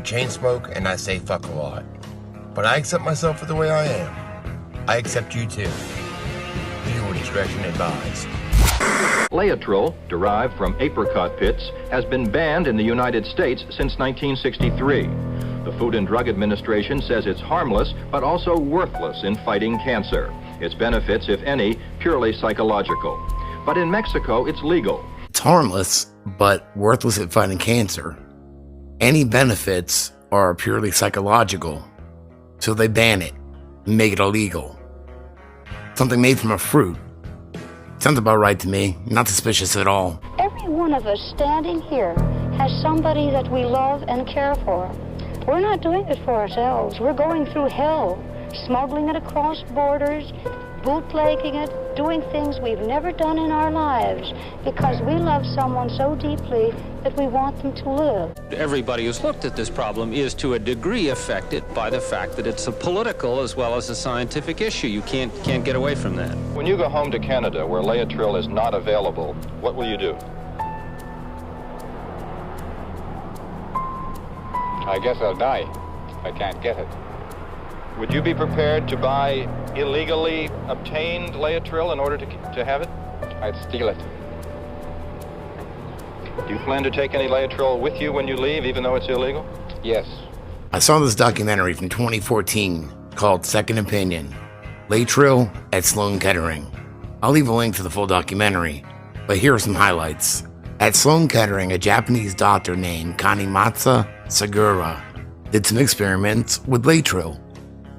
chain smoke and I say fuck a lot. But I accept myself for the way I am. I accept you too. Viewer discretion advised. Laetrile, derived from apricot pits, has been banned in the United States since 1963. The Food and Drug Administration says it's harmless, but also worthless in fighting cancer. Its benefits, if any, purely psychological. But in Mexico, it's legal. It's harmless, but worthless at fighting cancer. Any benefits are purely psychological, so they ban it and make it illegal. Something made from a fruit. Sounds about right to me, not suspicious at all. Every one of us standing here has somebody that we love and care for. We're not doing it for ourselves. We're going through hell, smuggling it across borders, bootlegging it, doing things we've never done in our lives because we love someone so deeply that we want them to live. Everybody who's looked at this problem is to a degree affected by the fact that it's a political as well as a scientific issue. You can't get away from that. When you go home to Canada, where Laetrile is not available, what will you do? I guess I'll die if I can't get it. Would you be prepared to buy illegally obtained Laetrile in order to have it? I'd steal it. Do you plan to take any Laetrile with you when you leave, even though it's illegal? Yes. I saw this documentary from 2014 called Second Opinion, Laetrile at Sloan Kettering. I'll leave a link to the full documentary, but here are some highlights. At Sloan Kettering, a Japanese doctor named Kanematsu Segura did some experiments with Laetrile.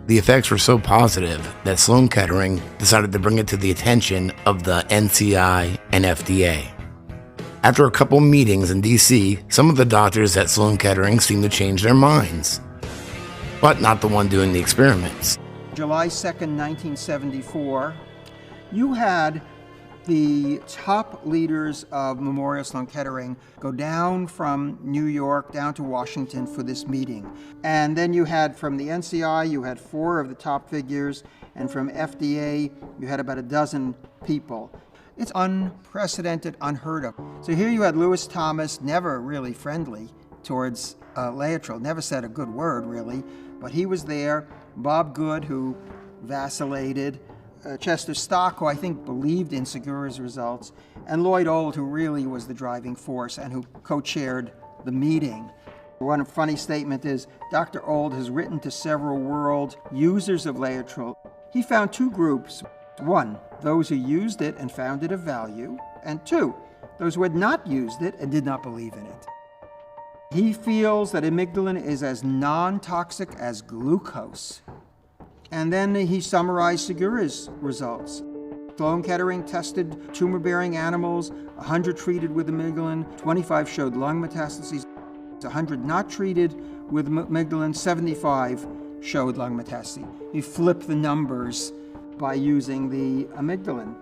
The effects were so positive that Sloan Kettering decided to bring it to the attention of the NCI and FDA. After a couple meetings in DC, some of the doctors at Sloan Kettering seemed to change their minds, but not the one doing the experiments. July 2nd, 1974, you had the top leaders of Memorial Sloan Kettering go down from New York down to Washington for this meeting. And then you had from the NCI, you had 4 of the top figures, and from FDA, you had about a dozen people. It's unprecedented, unheard of. So here you had Lewis Thomas, never really friendly towards Laetrile, never said a good word really, but he was there. Bob Good, who vacillated, Chester Stock, who I think believed in Segura's results, and Lloyd Old, who really was the driving force and who co-chaired the meeting. One funny statement is, Dr. Old has written to several world users of Laetrile. He found 2 groups. 1, those who used it and found it of value, and 2, those who had not used it and did not believe in it. He feels that amygdalin is as non-toxic as glucose. And then he summarized Segura's results. Sloan Kettering tested tumor-bearing animals, 100 treated with amygdalin, 25 showed lung metastases, 100 not treated with amygdalin, 75 showed lung metastases. You flip the numbers by using the amygdalin.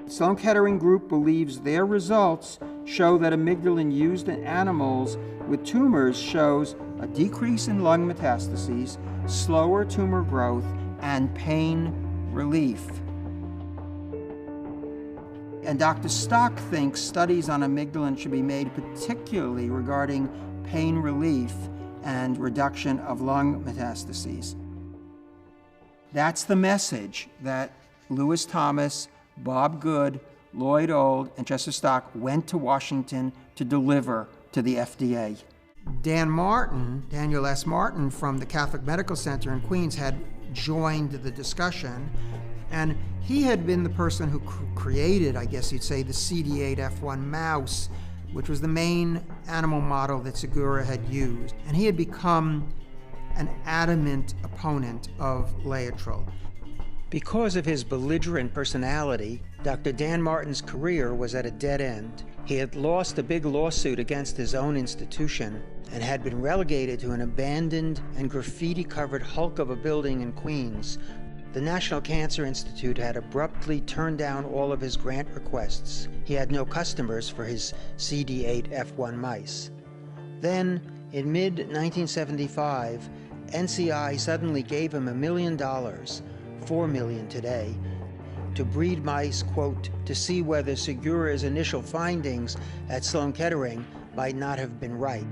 Sloan Kettering Group believes their results show that amygdalin used in animals with tumors shows a decrease in lung metastases, slower tumor growth, and pain relief. And Dr. Stock thinks studies on amygdalin should be made particularly regarding pain relief and reduction of lung metastases. That's the message that Lewis Thomas, Bob Good, Lloyd Old, and Chester Stock went to Washington to deliver to the FDA. Daniel S. Martin from the Catholic Medical Center in Queens had joined the discussion, and he had been the person who created, I guess you'd say, the CD8F1 mouse, which was the main animal model that Segura had used. And he had become an adamant opponent of Laetrile. Because of his belligerent personality, Dr. Dan Martin's career was at a dead end. He had lost a big lawsuit against his own institution and had been relegated to an abandoned and graffiti-covered hulk of a building in Queens. The National Cancer Institute had abruptly turned down all of his grant requests. He had no customers for his CD8F1 mice. Then, in mid-1975, NCI suddenly gave him $1 million, $4 million today, to breed mice, quote, to see whether Segura's initial findings at Sloan Kettering might not have been right.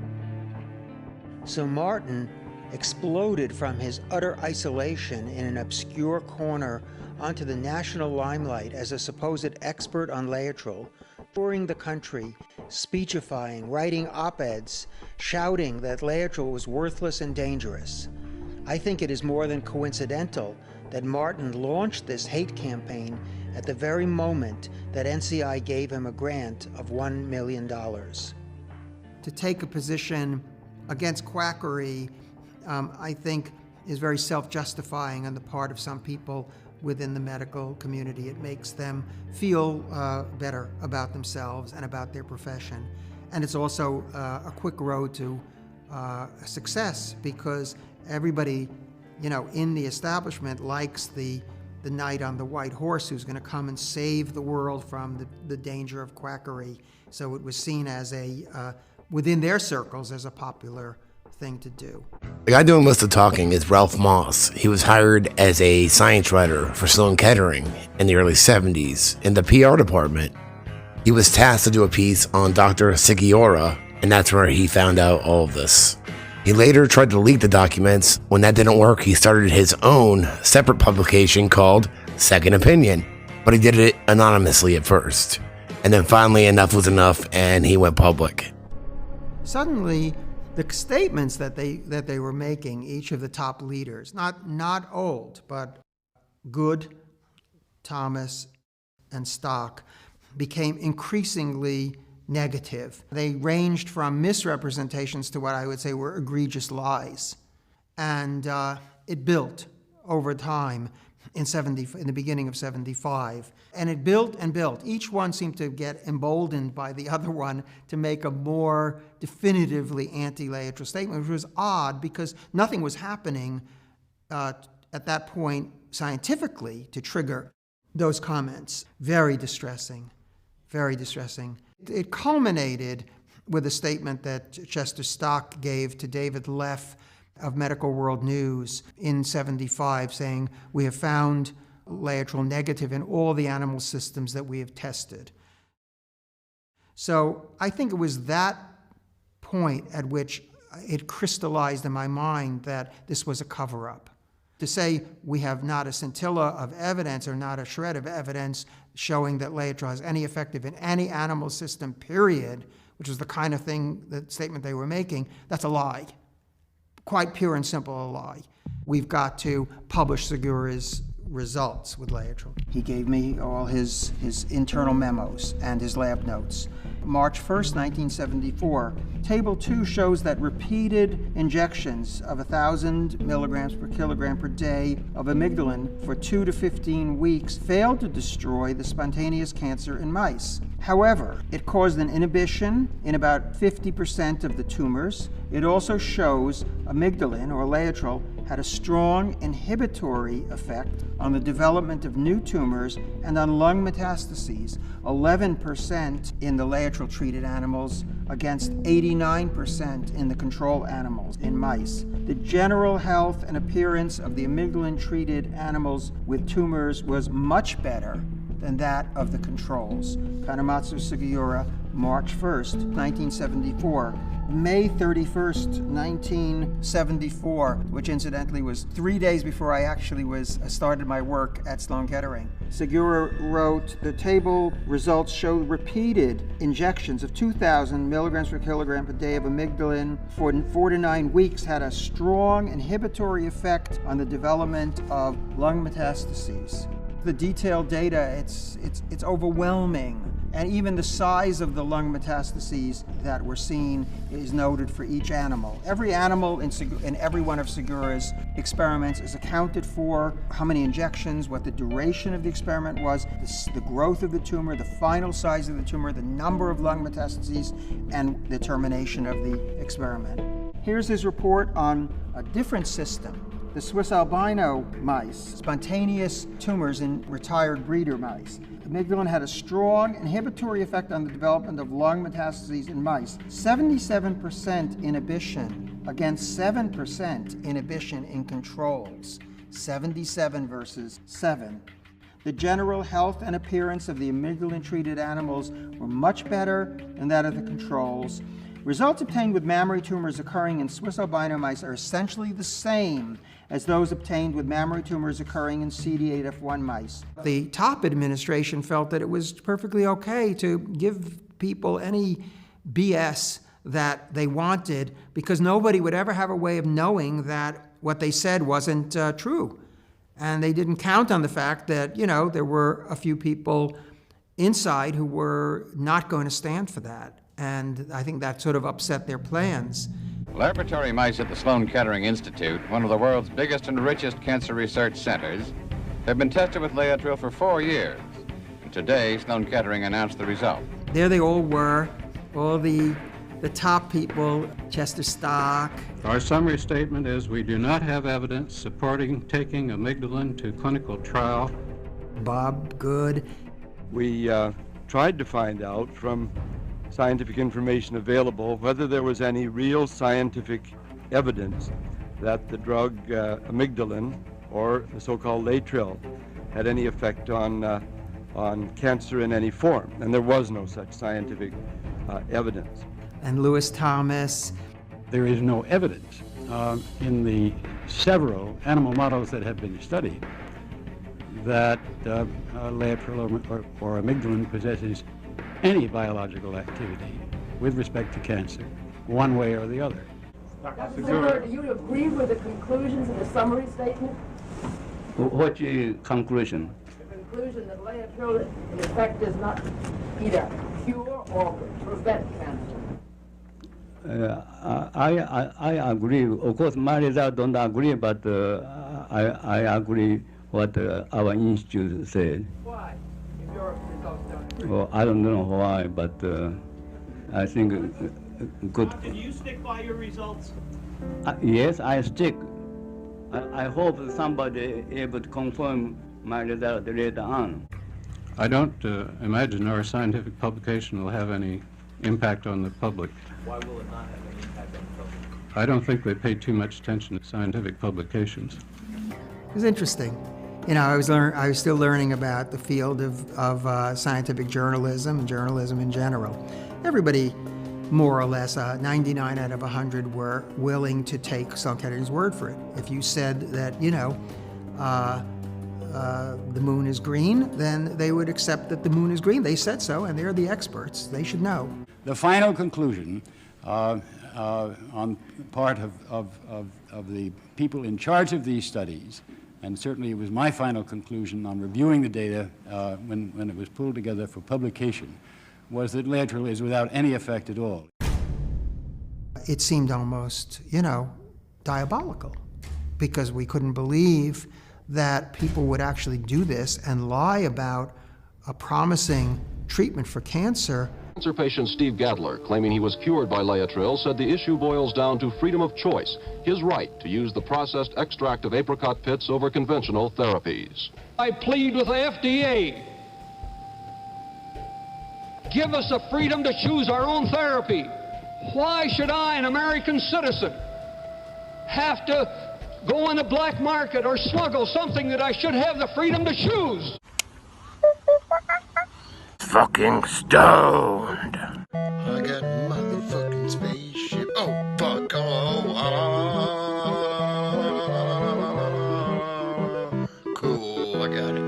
So Martin exploded from his utter isolation in an obscure corner onto the national limelight as a supposed expert on Laetrile, touring the country, speechifying, writing op-eds, shouting that Laetrile was worthless and dangerous. I think it is more than coincidental that Martin launched this hate campaign at the very moment that NCI gave him a grant of $1 million. To take a position against quackery, I think, is very self-justifying on the part of some people within the medical community. It makes them feel better about themselves and about their profession. And it's also a quick road to success, because everybody, in the establishment likes the knight on the white horse who's going to come and save the world from the danger of quackery. So it was seen as within their circles, as a popular thing to do. The guy doing most of the talking is Ralph Moss. He was hired as a science writer for Sloan Kettering in the early 70s in the PR department. He was tasked to do a piece on Dr. Sugiura, and that's where he found out all of this. He later tried to leak the documents. When that didn't work, he started his own separate publication called Second Opinion, but he did it anonymously at first. And then finally enough was enough, and he went public. Suddenly, the statements that they were making, each of the top leaders, not old, but Good, Thomas, and Stock, became increasingly negative. They ranged from misrepresentations to what I would say were egregious lies. And it built over time in the beginning of 75. And it built and built. Each one seemed to get emboldened by the other one to make a more definitively anti-Laetrile statement, which was odd because nothing was happening at that point scientifically to trigger those comments. Very distressing, very distressing. It culminated with a statement that Chester Stock gave to David Leff of Medical World News in 75, saying, "We have found Laetrile negative in all the animal systems that we have tested." So I think it was that point at which it crystallized in my mind that this was a cover-up. To say we have not a scintilla of evidence or not a shred of evidence showing that Laetrile is any effective in any animal system, period, which was the kind of thing, the statement they were making, that's a lie. Quite pure and simple a lie. We've got to publish Sugiura's results with Laetrile. He gave me all his internal memos and his lab notes. March 1st, 1974, Table 2 shows that repeated injections of 1,000 milligrams per kilogram per day of amygdalin for 2 to 15 weeks failed to destroy the spontaneous cancer in mice. However, it caused an inhibition in about 50% of the tumors. It also shows amygdalin, or Laetrile, had a strong inhibitory effect on the development of new tumors and on lung metastases, 11% in the Laetrile-treated animals against 89% in the control animals in mice. The general health and appearance of the amygdalin-treated animals with tumors was much better than that of the controls. Kanematsu Sugiura, March 1st, 1974. May 31st, 1974, which incidentally was 3 days before I actually started my work at Sloan Kettering. Sugiura wrote, "The table results show repeated injections of 2,000 milligrams per kilogram per day of amygdalin for 4 to 9 weeks had a strong inhibitory effect on the development of lung metastases." The detailed data, it's overwhelming. And even the size of the lung metastases that were seen is noted for each animal. Every animal in every one of Sugiura's experiments is accounted for, how many injections, what the duration of the experiment was, the growth of the tumor, the final size of the tumor, the number of lung metastases, and the termination of the experiment. Here's his report on a different system. The Swiss albino mice, spontaneous tumors in retired breeder mice. Amygdalin had a strong inhibitory effect on the development of lung metastases in mice. 77% inhibition against 7% inhibition in controls. 77 versus 7. The general health and appearance of the amygdalin-treated animals were much better than that of the controls. Results obtained with mammary tumors occurring in Swiss albino mice are essentially the same as those obtained with mammary tumors occurring in CD8F1 mice. The top administration felt that it was perfectly okay to give people any BS that they wanted because nobody would ever have a way of knowing that what they said wasn't true. And they didn't count on the fact that, there were a few people inside who were not going to stand for that. And I think that sort of upset their plans. Laboratory mice at the Sloan Kettering Institute, one of the world's biggest and richest cancer research centers, have been tested with Laetrile for 4 years. And today, Sloan Kettering announced the result. There they all were, all the top people, Chester Stock. Our summary statement is we do not have evidence supporting taking amygdalin to clinical trial. Bob Good. We tried to find out from scientific information available whether there was any real scientific evidence that the drug amygdalin, or the so-called Laetrile, had any effect on cancer in any form. And there was no such scientific evidence. And Lewis Thomas. There is no evidence in the several animal models that have been studied that Laetrile or amygdalin possesses any biological activity with respect to cancer, one way or the other. Dr. Zimmer, do you agree with the conclusions in the summary statement? What conclusion? The conclusion that Laetrile, in effect, does not either cure or prevent cancer. I agree. Of course, my results don't agree, but I agree what our institute said. Why? If your results don't agree? Well, I don't know why, but I think good. Do you stick by your results? Yes, I stick. I hope somebody able to confirm my result later on. I don't imagine our scientific publication will have any impact on the public. Why will it not have any impact on the public? I don't think they pay too much attention to scientific publications. It was interesting. I was still learning about the field of scientific journalism and journalism in general. Everybody, more or less, 99 out of 100 were willing to take Sloan Kettering's word for it. If you said that, the moon is green, then they would accept that the moon is green. They said so, and they're the experts. They should know. The final conclusion on part of the people in charge of these studies, and certainly it was my final conclusion on reviewing the data when it was pulled together for publication, was that Laetrile is without any effect at all. It seemed almost, diabolical, because we couldn't believe that people would actually do this and lie about a promising treatment for cancer. Cancer patient Steve Gadler, claiming he was cured by Laetrile, said the issue boils down to freedom of choice, his right to use the processed extract of apricot pits over conventional therapies. I plead with the FDA. Give us the freedom to choose our own therapy. Why should I, an American citizen, have to go on the black market or smuggle something that I should have the freedom to choose? Fucking stoned. I got a motherfucking spaceship. Oh, fuck. Oh, cool. I got it.